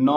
9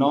9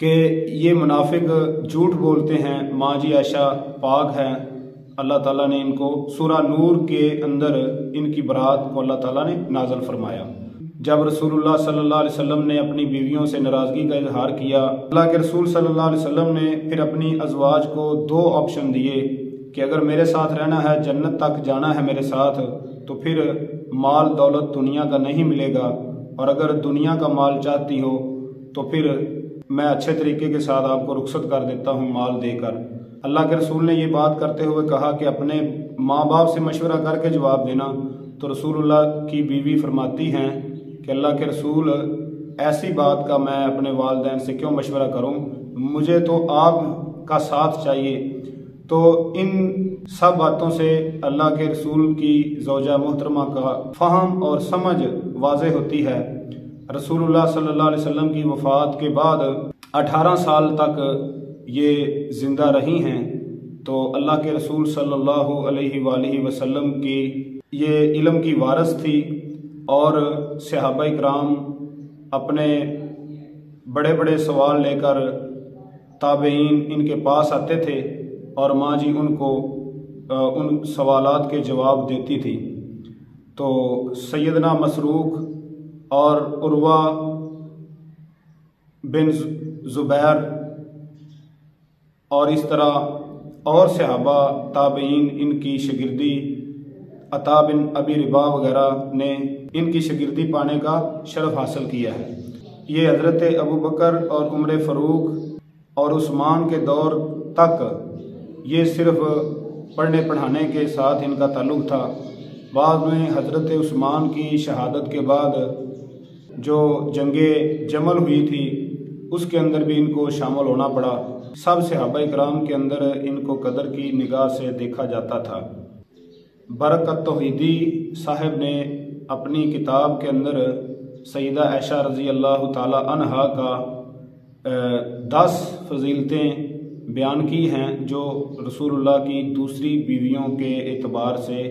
کہ یہ منافق جھوٹ بولتے ہیں، ماں جی عائشہ پاک ہیں، اللہ تعالیٰ نے ان کو سورہ نور کے اندر ان کی برات کو اللہ تعالیٰ نے نازل فرمایا۔ جب رسول اللہ صلی اللہ علیہ وسلم نے اپنی بیویوں سے ناراضگی کا اظہار کیا، اللہ کے رسول صلی اللہ علیہ وسلم نے پھر اپنی ازواج کو 2 آپشن دیے کہ اگر میرے ساتھ رہنا ہے، جنت تک جانا ہے میرے ساتھ، تو پھر مال دولت دنیا کا نہیں ملے گا، اور اگر دنیا کا مال چاہتی ہو تو پھر میں اچھے طریقے کے ساتھ آپ کو رخصت کر دیتا ہوں مال دے کر۔ اللہ کے رسول نے یہ بات کرتے ہوئے کہا کہ اپنے ماں باپ سے مشورہ کر کے جواب دینا، تو رسول اللہ کی بیوی فرماتی ہیں کہ اللہ کے رسول ایسی بات کا میں اپنے والدین سے کیوں مشورہ کروں، مجھے تو آپ کا ساتھ چاہیے۔ تو ان سب باتوں سے اللہ کے رسول کی زوجہ محترمہ کا فہم اور سمجھ واضح ہوتی ہے۔ رسول اللہ صلی اللہ علیہ وسلم کی وفات کے بعد 18 سال تک یہ زندہ رہی ہیں، تو اللہ کے رسول صلی اللہ علیہ وآلہ وسلم کی یہ علم کی وارث تھی، اور صحابہ کرام اپنے بڑے بڑے سوال لے کر تابعین ان کے پاس آتے تھے، اور ماں جی ان کو ان سوالات کے جواب دیتی تھی۔ تو سیدنا مسروق اور عروہ بن زبیر اور اس طرح اور صحابہ تابعین ان کی شاگردی، عطا بن ابی رباح وغیرہ نے ان کی شاگردی پانے کا شرف حاصل کیا ہے۔ یہ حضرت ابو بکر اور عمر فاروق اور عثمان کے دور تک یہ صرف پڑھنے پڑھانے کے ساتھ ان کا تعلق تھا۔ بعد میں حضرت عثمان کی شہادت کے بعد جو جنگ جمل ہوئی تھی اس کے اندر بھی ان کو شامل ہونا پڑا۔ سب صحابہ کرام کے اندر ان کو قدر کی نگاہ سے دیکھا جاتا تھا۔ برکت توحیدی صاحب نے اپنی کتاب کے اندر سیدہ عائشہ رضی اللہ تعالی عنہا کا 10 فضیلتیں بیان کی ہیں جو رسول اللہ کی دوسری بیویوں کے اعتبار سے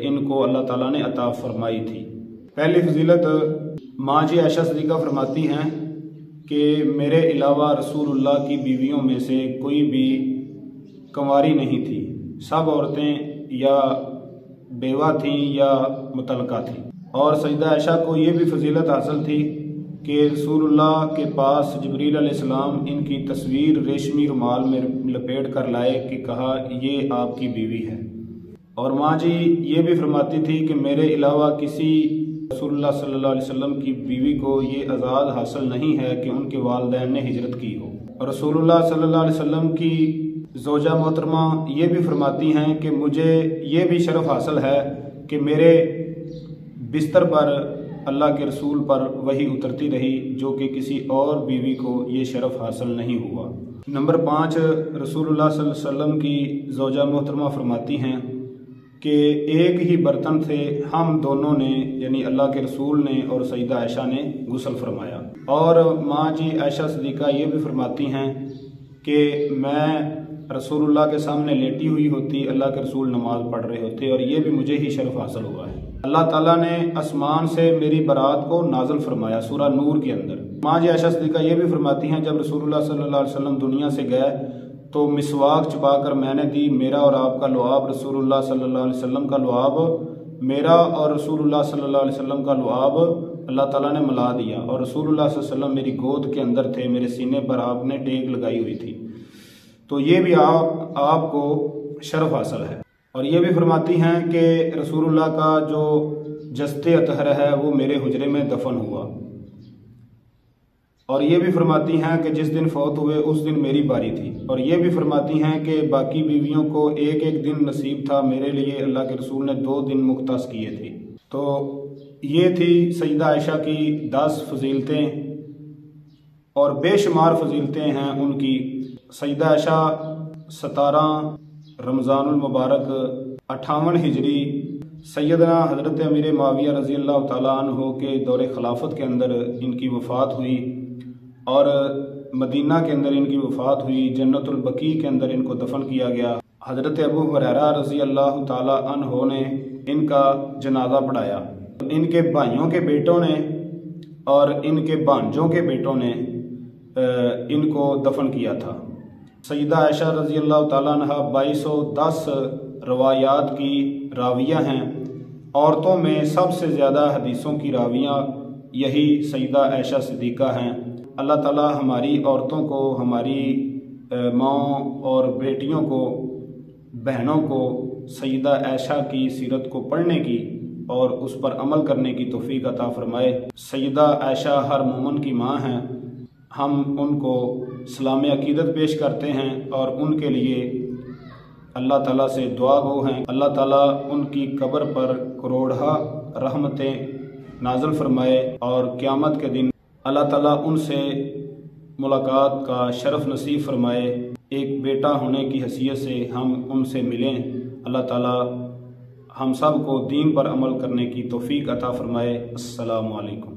ان کو اللہ تعالیٰ نے عطا فرمائی تھی۔ پہلی فضیلت ماں جی عائشہ صدیقہ فرماتی ہیں کہ میرے علاوہ رسول اللہ کی بیویوں میں سے کوئی بھی کنواری نہیں تھی، سب عورتیں یا بیوہ تھیں یا مطلقہ تھیں۔ اور سیدہ عائشہ کو یہ بھی فضیلت حاصل تھی کہ رسول اللہ کے پاس جبریل علیہ السلام ان کی تصویر ریشمی رومال میں لپیٹ کر لائے کہ کہا یہ آپ کی بیوی ہے۔ اور ماں جی یہ بھی فرماتی تھی کہ میرے علاوہ کسی رسول اللہ صلی اللہ علیہ وسلم کی بیوی کو یہ اعزاز حاصل نہیں ہے کہ ان کے والدین نے ہجرت کی ہو۔ اور رسول اللہ صلی اللہ علیہ وسلم کی زوجہ محترمہ یہ بھی فرماتی ہیں کہ مجھے یہ بھی شرف حاصل ہے کہ میرے بستر پر اللہ کے رسول پر وحی اترتی رہی، جو کہ کسی اور بیوی کو یہ شرف حاصل نہیں ہوا۔ نمبر 5، رسول اللہ صلی اللہ علیہ وسلم کی زوجہ محترمہ فرماتی ہیں کہ ایک ہی برتن سے ہم دونوں نے یعنی اللہ کے رسول نے اور سیدہ عائشہ نے غسل فرمایا۔ اور ماں جی عائشہ صدیقہ یہ بھی فرماتی ہیں کہ میں رسول اللہ کے سامنے لیٹی ہوئی ہوتی، اللہ کے رسول نماز پڑھ رہے ہوتے، اور یہ بھی مجھے ہی شرف حاصل ہوا ہے۔ اللہ تعالیٰ نے آسمان سے میری برات کو نازل فرمایا سورہ نور کے اندر۔ ماں جی عائشہ صدیقہ یہ بھی فرماتی ہیں جب رسول اللہ صلی اللہ علیہ وسلم دنیا سے گئے تو مسواک چبا کر میں نے دی، میرا اور آپ کا لعاب رسول اللہ صلی اللہ علیہ وسلم کا لعاب، میرا اور رسول اللہ صلی اللہ علیہ وسلم کا لعاب اللہ تعالیٰ نے ملا دیا، اور رسول اللہ صلی اللہ علیہ وسلم میری گود کے اندر تھے، میرے سینے پر آپ نے ٹیک لگائی ہوئی تھی۔ تو یہ بھی آپ کو شرف حاصل ہے۔ اور یہ بھی فرماتی ہیں کہ رسول اللہ کا جو جسد اطہر ہے وہ میرے حجرے میں دفن ہوا۔ اور یہ بھی فرماتی ہیں کہ جس دن فوت ہوئے اس دن میری باری تھی۔ اور یہ بھی فرماتی ہیں کہ باقی بیویوں کو ایک ایک دن نصیب تھا، میرے لیے اللہ کے رسول نے 2 دن مختص کیے تھے۔ تو یہ تھی سیدہ عائشہ کی 10 فضیلتیں، اور بے شمار فضیلتیں ہیں ان کی۔ سیدہ عائشہ 17 رمضان المبارک 58 ہجری سیدنا حضرت امیر معاویہ رضی اللہ تعالیٰ عنہ کے دور خلافت کے اندر ان کی وفات ہوئی، اور مدینہ کے اندر ان کی وفات ہوئی، جنت البقیع کے اندر ان کو دفن کیا گیا۔ حضرت ابو ہریرہ رضی اللہ تعالیٰ عنہ نے ان کا جنازہ پڑھایا۔ ان کے بھائیوں کے بیٹوں نے اور ان کے بھانجوں کے بیٹوں نے ان کو دفن کیا تھا۔ سیدہ عائشہ رضی اللہ تعالیٰ عنہ 2210 روایات کی راویہ ہیں۔ عورتوں میں سب سے زیادہ حدیثوں کی راویہ یہی سیدہ عائشہ صدیقہ ہیں۔ اللہ تعالیٰ ہماری عورتوں کو، ہماری ماؤں اور بیٹیوں کو، بہنوں کو سیدہ عائشہ کی سیرت کو پڑھنے کی اور اس پر عمل کرنے کی توفیق عطا فرمائے۔ سیدہ عائشہ ہر مومن کی ماں ہیں۔ ہم ان کو سلام عقیدت پیش کرتے ہیں اور ان کے لیے اللہ تعالیٰ سے دعا گو ہیں۔ اللہ تعالیٰ ان کی قبر پر کروڑہ رحمتیں نازل فرمائے اور قیامت کے دن اللہ تعالیٰ ان سے ملاقات کا شرف نصیب فرمائے۔ ایک بیٹا ہونے کی حیثیت سے ہم ان سے ملیں۔ اللہ تعالیٰ ہم سب کو دین پر عمل کرنے کی توفیق عطا فرمائے۔ السلام علیکم۔